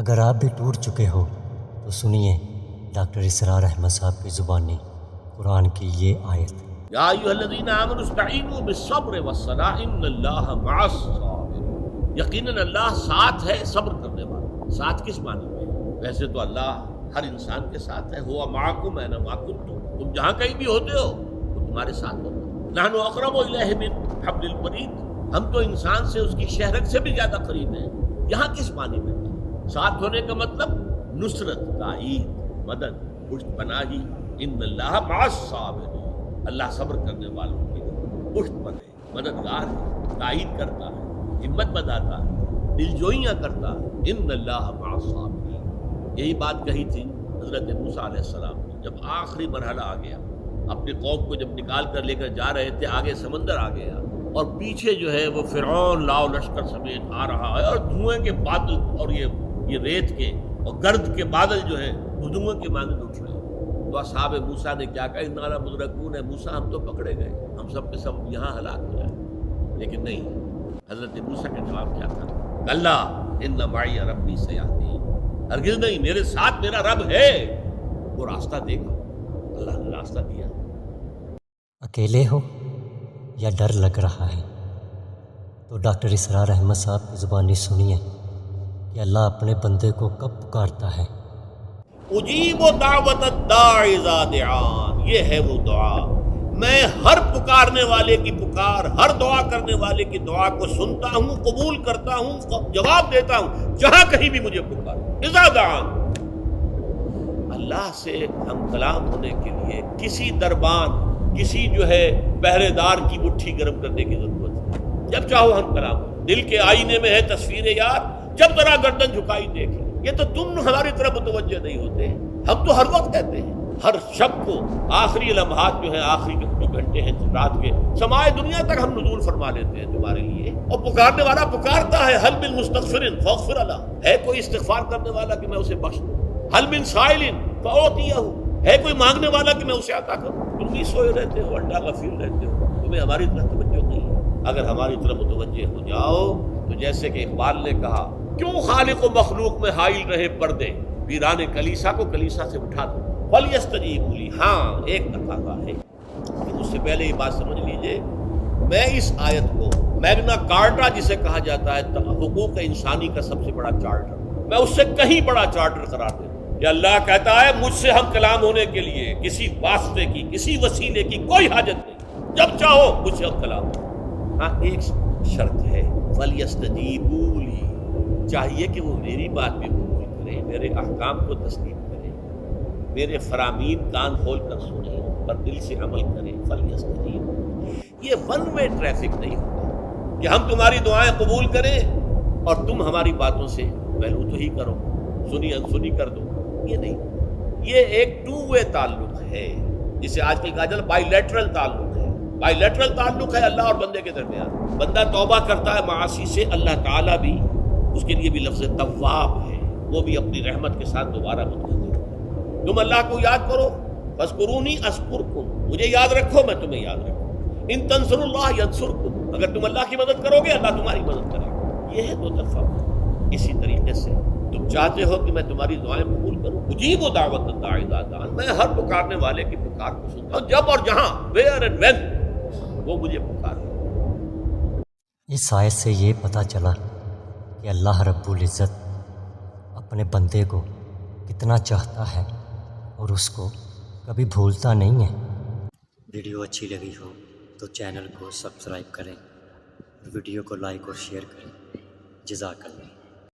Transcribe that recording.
اگر آپ بھی ٹوٹ چکے ہو تو سنیے ڈاکٹر اسرار احمد صاحب کی زبانی قرآن کی یہ آیت۔ یا ایھا الذین آمنوا استعینوا بالصبر والصلاۃ ان اللہ مع الصابرین، یقیناً اللہ ساتھ ہے صبر کرنے والا۔ ساتھ کس معنی میں؟ ویسے تو اللہ ہر انسان کے ساتھ ہے، ہوا معکم اینما کنتم، تم جہاں کہیں بھی ہوتے ہو وہ تمہارے ساتھ ہوگا۔ نحن اقرب الیہ من حبل الورید، ہم تو انسان سے اس کی شہرک سے بھی زیادہ قریب ہیں۔ یہاں کس معنی میں؟ ساتھ ہونے کا مطلب نصرت، تائید، مدد، پشت پناہی۔ ان اللہ مع الصابرین، اللہ صبر کرنے والوں کی پشت پناہ، مددگار ہے، تائید کرتا ہے، ہمت بندھاتا ہے، دلجوئیاں کرتا ہے۔ ان اللہ مع الصابرین، یہی بات کہی تھی حضرت موسیٰ علیہ السلام نے جب آخری مرحلہ آ گیا، اپنی قوم کو جب نکال کر لے کر جا رہے تھے، آگے سمندر آ گیا اور پیچھے جو ہے وہ فرعون لاؤ لشکر سمیت آ رہا ہے، اور دھوئیں کے بادل اور یہ ریت کے اور گرد کے بادل جو ہیں وہ دھوئیں کے مانند اٹھ رہے ہیں۔ تو اصحاب موسیٰ نے کیا کہا، انا لمدرکون، ہے موسیٰ ہم تو پکڑے گئے، ہم سب کے سب یہاں ہلاک ہو جائیں۔ لیکن نہیں، حضرت موسیٰ کا جواب کیا تھا، کلا ان معی ربی سیہدین، ہرگز نہیں، میرے ساتھ میرا رب ہے، وہ راستہ دے گا۔ اللہ نے راستہ دیا۔ اکیلے ہو یا ڈر لگ رہا ہے تو ڈاکٹر اسرار احمد صاحب کی زبانی سنیے کہ اللہ اپنے بندے کو کب پکارتا ہے۔ اجیب دعوت الداع اذا دعان، یہ ہے وہ دعا، میں ہر پکارنے والے کی پکار، ہر دعا کرنے والے کی دعا کو سنتا ہوں، قبول کرتا ہوں، جواب دیتا ہوں جہاں کہیں بھی مجھے پکار۔ اذا دعان، اللہ سے ہم کلام ہونے کے لیے کسی دربان، کسی جو ہے پہرے دار کی مٹھی گرم کرنے کی ضرورت ہے۔ جب چاہو ہم کلام ہو، دل کے آئینے میں ہے تصویر یار، جب ذرا گردن جھکائی دیکھ لیں۔ یہ تو تم ہماری طرف متوجہ نہیں ہوتے، ہم تو ہر وقت کہتے ہیں، ہر شب کو آخری لمحات جو ہیں، آخری جو گھنٹے ہیں رات کے، سمائے دنیا تک ہم نزول فرما لیتے ہیں تمہارے لیے۔ اور پکارنے والا پکارتا ہے، حل من مستغفر فاغفر له، ہے کوئی استغفار کرنے والا کہ میں اسے بخش دوں؟ حل من سائل فاعطیہ، ہے کوئی مانگنے والا کہ میں اسے عطا کروں؟ تم بھی سوئے رہتے ہو، انڈا غفیر رہتے ہو، تمہیں ہماری طرف توجہ نہیں ہے۔ اگر ہماری طرف متوجہ ہو جاؤ تو جیسے کہ اقبال نے کہا، کیوں خالق و مخلوق میں حائل رہے پردے، ویران کلیسا کو کلیسا سے اٹھا دو۔ فلیستجیبوا لی، ہاں ایک تقاضا ہے کہ اس سے پہلے یہ بات سمجھ لیجئے، میں اس آیت کو میگنا کارٹا جسے کہا جاتا ہے حقوق انسانی کا سب سے بڑا چارٹر، میں اس سے کہیں بڑا چارٹر قرار دیتا ہوں کہ اللہ کہتا ہے مجھ سے ہم کلام ہونے کے لیے کسی واسطے کی، کسی وسیلے کی کوئی حاجت نہیں، جب چاہو مجھ سے ہم کلام ہو۔ ہاں ایک شرط ہے، فلیستجیبوا لی، چاہیے کہ وہ میری بات بھی قبول کریں، میرے احکام کو تسلیم کریں، میرے فرامین کان کھول کر سنیں اور دل سے عمل کریں۔ فلیستجیب، یہ ون وے ٹریفک نہیں ہوگا کہ ہم تمہاری دعائیں قبول کریں اور تم ہماری باتوں سے پہلو تو ہی کرو، سنی انسنی کر دو، یہ نہیں، یہ ایک ٹو وے تعلق ہے، جسے آج کل کہا جاتا ہے بائی لیٹرل تعلق ہے۔ بائی لیٹرل تعلق ہے اللہ اور بندے کے درمیان، بندہ توبہ کرتا ہے معاصی سے، اللہ تعالیٰ بھی اس کے لیے بھی لفظ تواب ہے، وہ بھی اپنی رحمت کے ساتھ دوبارہ متوجہ ہے۔ تم اللہ کو یاد کرو، فاذکرونی اذکرکم، مجھے یاد رکھو میں تمہیں یاد رکھوں۔ ان تنصروا اللہ ینصرکم، اگر تم اللہ کی مدد کرو گے اللہ تمہاری مدد کرے گا۔ یہ ہے دو طرفہ مدد۔ اسی طریقے سے تم چاہتے ہو کہ میں تمہاری دعائیں قبول کروں، اجیب دعوت الداع اذا دعان، میں ہر پکارنے والے کی پکار کو سنتا ہوں، جب اور جہاں، ویئر اینڈ وین وہ مجھے پکارے۔ اس آیت سے یہ پتہ چلا کہ اللہ رب العزت اپنے بندے کو کتنا چاہتا ہے اور اس کو کبھی بھولتا نہیں ہے۔ ویڈیو اچھی لگی ہو تو چینل کو سبسکرائب کریں اور ویڈیو کو لائک اور شیئر کریں۔ جزاک اللہ۔